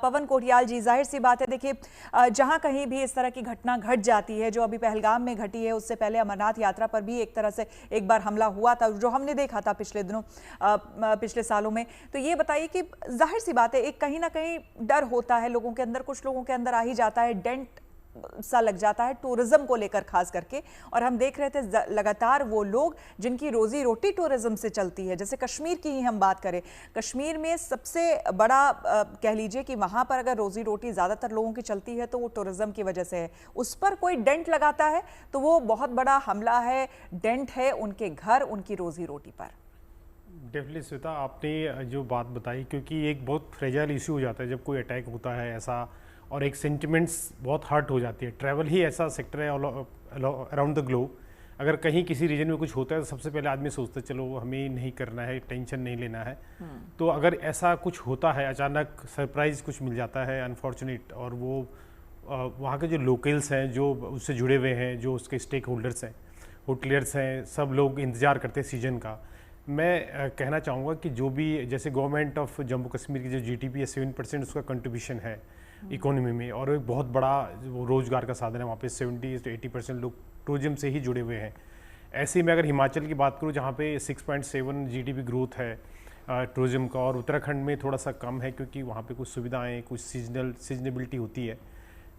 पवन कोठियाल जी, जाहिर सी बात है, देखिए जहां कहीं भी इस तरह की घटना घट जाती है, जो अभी पहलगाम में घटी है, उससे पहले अमरनाथ यात्रा पर भी एक तरह से एक बार हमला हुआ था, जो हमने देखा था पिछले दिनों, पिछले सालों में। तो ये बताइए कि जाहिर सी बात है, एक कहीं ना कहीं डर होता है लोगों के अंदर, कुछ लोगों के अंदर आ ही जाता है, डेंट सा लग जाता है टूरिज्म को लेकर खास करके। और हम देख रहे थे लगातार वो लोग जिनकी रोजी रोटी टूरिज्म से चलती है, जैसे कश्मीर की ही हम बात करें, कश्मीर में सबसे बड़ा कह लीजिए कि वहां पर अगर रोजी रोटी ज्यादातर लोगों की चलती है तो वो टूरिज्म की वजह से है। उस पर कोई डेंट लगाता है तो वो बहुत बड़ा हमला है, डेंट है उनके घर, उनकी रोजी रोटी पर। डेफिनेटली श्वेता, आपने जो बात बताई, क्योंकि एक बहुत फ्रेजाइल इशू हो जाता है जब कोई अटैक होता है ऐसा, और एक सेंटिमेंट्स बहुत हर्ट हो जाती है। ट्रैवल ही ऐसा सेक्टर है अराउंड द ग्लोब, अगर कहीं किसी रीजन में कुछ होता है तो सबसे पहले आदमी सोचता है चलो हमें नहीं करना है, टेंशन नहीं लेना है। तो अगर ऐसा कुछ होता है, अचानक सरप्राइज कुछ मिल जाता है अनफॉर्चुनेट, और वो वहाँ के जो लोकल्स हैं, जो उससे जुड़े हुए हैं, जो उसके स्टेक होल्डर्स हैं, होटलियर्स हैं, सब लोग इंतज़ार करते हैं सीजन का। मैं कहना चाहूँगा कि जो भी, जैसे गवर्नमेंट ऑफ जम्मू कश्मीर की जो जीडीपी है 7% उसका कंट्रीब्यूशन है इकोनॉमी में, और एक बहुत बड़ा रोजगार का साधन है। वहाँ पे 70 से 80% लोग टूरिज्म से ही जुड़े हुए हैं। ऐसे ही मैं अगर हिमाचल की बात करूँ, जहाँ पे 6.7 जीडीपी ग्रोथ है टूरिज्म का, और उत्तराखंड में थोड़ा सा कम है क्योंकि वहाँ पे कुछ सुविधाएं, कुछ सीजनेबिलिटी होती है।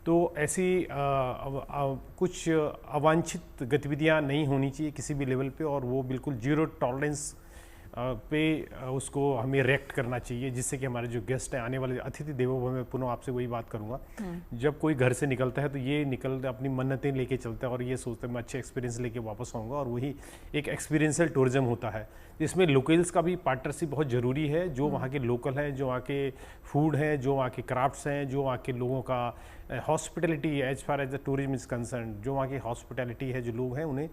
तो ऐसी कुछ अवांछित गतिविधियाँ नहीं होनी चाहिए किसी भी लेवल पे, और वो बिल्कुल जीरो टॉलरेंस पे उसको हमें रिएक्ट करना चाहिए, जिससे कि हमारे जो गेस्ट हैं, आने वाले अतिथि देवो भव, मैं पुनः आपसे वही बात करूंगा। जब कोई घर से निकलता है तो ये निकल अपनी मन्नतें लेके चलता है और ये सोचता है मैं अच्छे एक्सपीरियंस लेके वापस आऊँगा, और वही एक एक्सपीरियंशियल टूरिज्म होता है। इसमें लोकल्स का भी पार्टनरशिप बहुत ज़रूरी है, जो वहाँ के लोकल हैं, जो वहाँ के फूड हैं, जो वहाँ के क्राफ्ट्स हैं, जो वहाँ के लोगों का hospitality as far as the tourism is concern, जो वहाँ की हॉस्पिटलिटी है, जो लोग हैं, उन्हें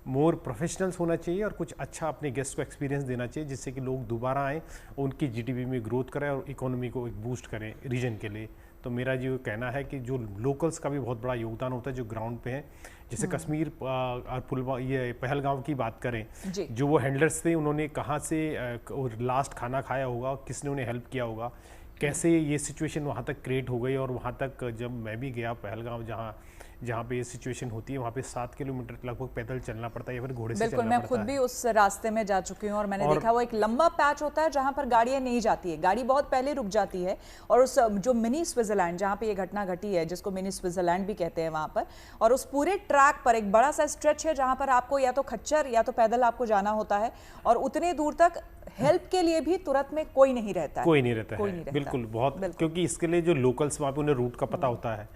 मोर प्रोफेशनल्स होना चाहिए और कुछ अच्छा अपने गेस्ट को एक्सपीरियंस देना चाहिए, जिससे कि लोग दोबारा आएँ, उनकी जीडीपी में ग्रोथ करें और इकोनॉमी को एक बूस्ट करें रीजन के लिए। तो मेरा जो कहना है कि जो लोकल्स का भी बहुत बड़ा योगदान होता है, जो ग्राउंड पे हैं, जैसे कश्मीर और पुलवामा, ये पहलगाम की बात करें, जो वो हैंडलर्स थे, उन्होंने कहाँ से लास्ट खाना खाया होगा, किसने उन्हें हेल्प किया होगा, कैसे ये सिचुएशन वहाँ तक क्रिएट हो गई। और वहाँ तक जब मैं भी गया पहलगाम, जहाँ पे ये सिचुएशन होती है, वहाँ पे 7 किलोमीटर लगभग पैदल चलना पड़ता है या फिर घोड़े से चलना पड़ता है। बिल्कुल, मैं खुद भी उस रास्ते में जा चुकी हूँ और मैंने देखा वो एक लंबा पैच होता है जहाँ पर गाड़ियाँ नहीं जाती है, गाड़ी बहुत पहले रुक जाती है। और उस जो मिनी स्विट्जरलैंड, जहाँ पे ये घटना घटी है, जिसको मिनी स्विट्जरलैंड भी कहते हैं वहाँ पर, और उस पूरे ट्रैक पर एक बड़ा सा स्ट्रेच है जहाँ पर आपको या तो खच्चर या तो पैदल आपको जाना होता है, और उतने दूर तक हेल्प के लिए भी तुरंत में कोई नहीं रहता है, कोई नहीं रहता है। बिल्कुल, बहुत, क्योंकि इसके लिए जो लोकल्स वहाँ पे, उन्हें रूट का पता होता है,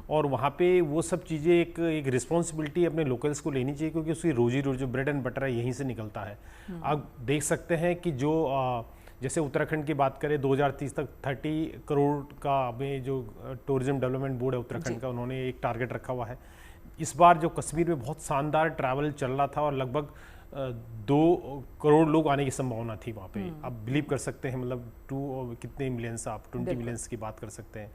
और वहाँ पे वो सब चीज़ें एक रिस्पॉन्सिबिलिटी अपने लोकल्स को लेनी चाहिए, क्योंकि उसकी रोजी रोटी, जो ब्रेड एंड बटर है, यहीं से निकलता है। आप देख सकते हैं कि जो जैसे उत्तराखंड की बात करें, 2030 तक 30 करोड़ का में जो टूरिज्म डेवलपमेंट बोर्ड है उत्तराखंड का, उन्होंने एक टारगेट रखा हुआ है। इस बार जो कश्मीर में बहुत शानदार ट्रैवल चल रहा था और लगभग 2 करोड़ लोग आने की संभावना थी वहाँ पे। आप बिलीव कर सकते हैं, मतलब कितने मिलियंस, आप 20 मिलियंस की बात कर सकते हैं।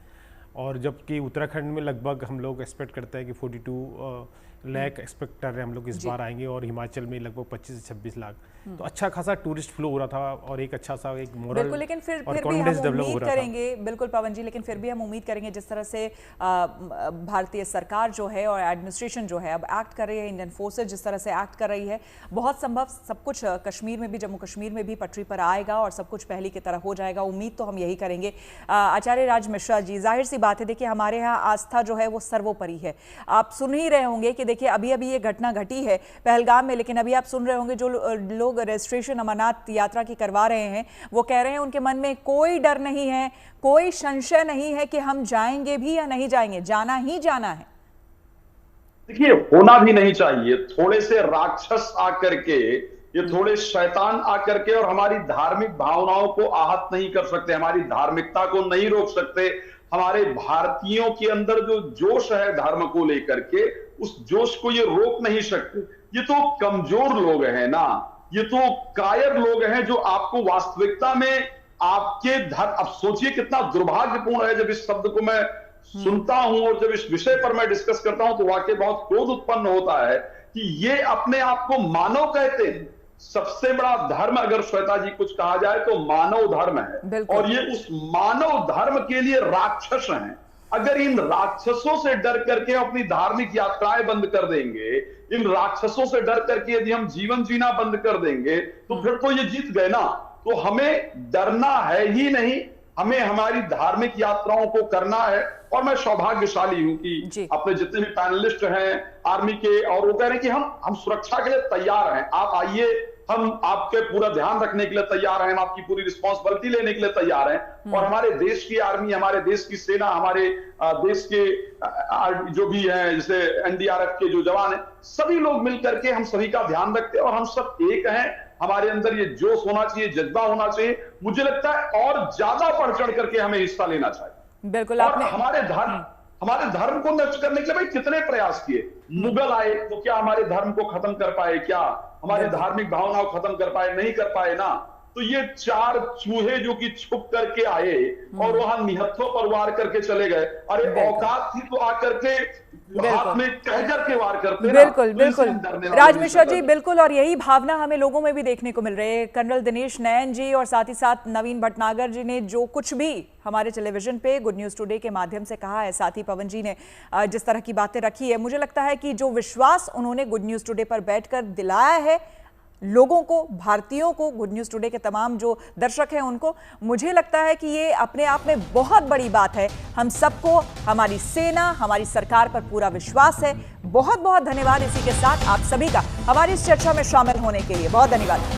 और जबकि उत्तराखंड में लगभग हम लोग एक्सपेक्ट करते हैं कि 42 लाख एक्सपेक्ट कर रहे हैं हम लोग इस बार आएंगे, और हिमाचल में लगभग 25 से 26 लाख। तो अच्छा खासा टूरिस्ट फ्लो हो रहा था और एक अच्छा सा एक मोरल, बिल्कुल, लेकिन फिर भी हम उम्मीद करेंगे, बिल्कुल पवन जी, लेकिन फिर भी हम उम्मीद करेंगे जिस तरह से भारतीय सरकार जो है और एडमिनिस्ट्रेशन जो है अब एक्ट कर रही है, इंडियन फोर्सेज जिस तरह से एक्ट कर रही है, बहुत संभव सब कुछ कश्मीर में भी, जम्मू कश्मीर में भी पटरी पर आएगा और सब कुछ पहले की तरह हो जाएगा। उम्मीद तो हम यही करेंगे। आचार्य राज मिश्रा जी, जाहिर सी बात है, देखिए हमारे यहाँ आस्था जो है वो सर्वोपरि है। आप सुन ही रहे होंगे कि देखिए अभी अभी ये घटना घटी है पहलगाम में, लेकिन अभी आप सुन रहे होंगे जो लोग रजिस्ट्रेशन अमरनाथ यात्रा की करवा रहे हैं, वो कह रहे हैं उनके मन में कोई डर नहीं है, कोई संशय नहीं है कि हम जाएंगे भी या नहीं जाएंगे, जाना ही जाना है। देखिए, होना भी नहीं चाहिए। थोड़े से राक्षस आकर के, ये थोड़े शैतान आकर के और हमारी धार्मिक भावनाओं को आहत नहीं कर सकते, हमारी धार्मिकता को नहीं रोक सकते। हमारे भारतीयों के अंदर जो जोश है धर्म को लेकर के, उस जोश को ये रोक नहीं सकते। ये तो कमजोर लोग हैं ना, ये तो कायर लोग हैं जो आपको वास्तविकता में आपके धर्म, अब सोचिए कितना दुर्भाग्यपूर्ण है, जब इस शब्द को मैं सुनता हूं और जब इस विषय पर मैं डिस्कस करता हूं तो वाकई बहुत क्रोध उत्पन्न होता है कि ये अपने आप को मानव कहते हैं। सबसे बड़ा धर्म अगर श्वेता जी कुछ कहा जाए तो मानव धर्म है, और ये उस मानव धर्म के लिए राक्षस हैं। अगर इन राक्षसों से डर करके अपनी धार्मिक यात्राएं बंद कर देंगे, इन राक्षसों से डर करके यदि हम जीवन जीना बंद कर देंगे, तो फिर तो ये जीत गए ना। तो हमें डरना है ही नहीं, हमें हमारी धार्मिक यात्राओं को करना है। और मैं सौभाग्यशाली हूं कि अपने जितने भी पैनलिस्ट हैं आर्मी के, और वो कह रहे हैं कि हम सुरक्षा के लिए तैयार हैं, आप आइए, हम आपके पूरा ध्यान रखने के लिए तैयार हैं, हम आपकी पूरी रिस्पॉन्सिबिलिटी लेने के लिए तैयार हैं। और हमारे देश की आर्मी, हमारे देश की सेना, हमारे देश के जो भी हैं, जैसे एनडीआरएफ के जो जवान हैं, सभी लोग मिलकर के हम सभी का ध्यान रखते हैं, और हम सब एक हैं। हमारे अंदर ये जोश होना चाहिए, जज्बा होना चाहिए। मुझे लगता है और ज्यादा बढ़ चढ़ करके हमें हिस्सा लेना चाहिए। बिल्कुल। और हमारे धर्म को नष्ट करने के लिए भाई कितने प्रयास किए। मुगल आए तो क्या हमारे धर्म को खत्म कर पाए? क्या हमारी धार्मिक भावनाओं को खत्म कर पाए? नहीं कर पाए ना। तो ये चार चूहे जो कि छुप करके आए और वहां निहत्थों पर वार करके चले गए, अरे औकात थी तो आकर के हाथ में कह करके वार करते ना। बिल्कुल बिल्कुल राज मिश्रा जी, बिल्कुल। और यही भावना हमें लोगों में भी देखने को मिल रही है। कर्नल दिनेश नयन जी और साथ ही साथ नवीन भटनागर जी ने जो कुछ भी हमारे टेलीविजन पे गुड न्यूज टुडे के माध्यम से कहा है, साथ ही पवन जी ने जिस तरह की बातें रखी है, मुझे लगता है कि जो विश्वास उन्होंने गुड न्यूज टुडे पर बैठकर दिलाया है लोगों को, भारतीयों को, गुड न्यूज टुडे के तमाम जो दर्शक हैं उनको, मुझे लगता है कि ये अपने आप में बहुत बड़ी बात है। हम सबको, हमारी सेना, हमारी सरकार पर पूरा विश्वास है। बहुत बहुत धन्यवाद इसी के साथ आप सभी का हमारी इस चर्चा में शामिल होने के लिए। बहुत धन्यवाद।